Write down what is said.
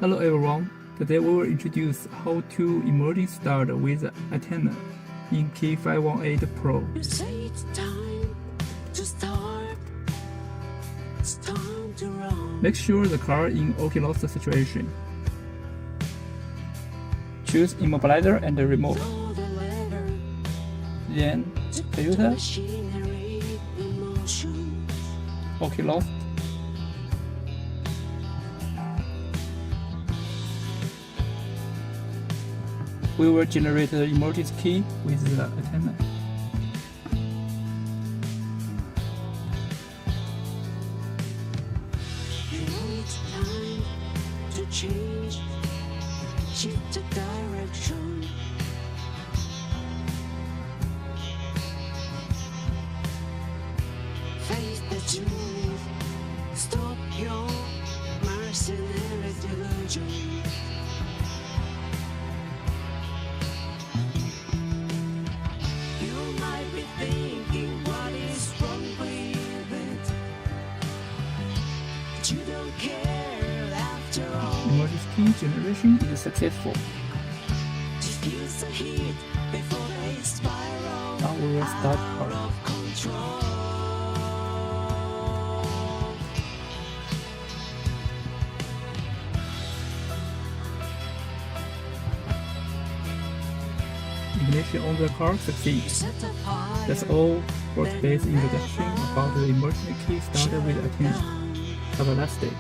Hello everyone, today we will introduce how to emergency start with antenna in K518 Pro. You say it's time to start. It's time to run. Make sure the car in OK lost situation. Choose immobilizer and remote. Throw the lever Then to put the filter, machinery in motion. OK lost. We will generate the emergency key with the antenna. You know it's time to change. Shift the direction. Face the truth. Stop your mercenary delusion. You might be thinking what is wrong with it, but you don't care after all. Emergency key generation is successful. Just use the heat before they spiral Now we will start out car. of control. Ignition on the car succeeds. Set the fire, That's all for today's introduction about the emergency key started with antenna. Have a nice day.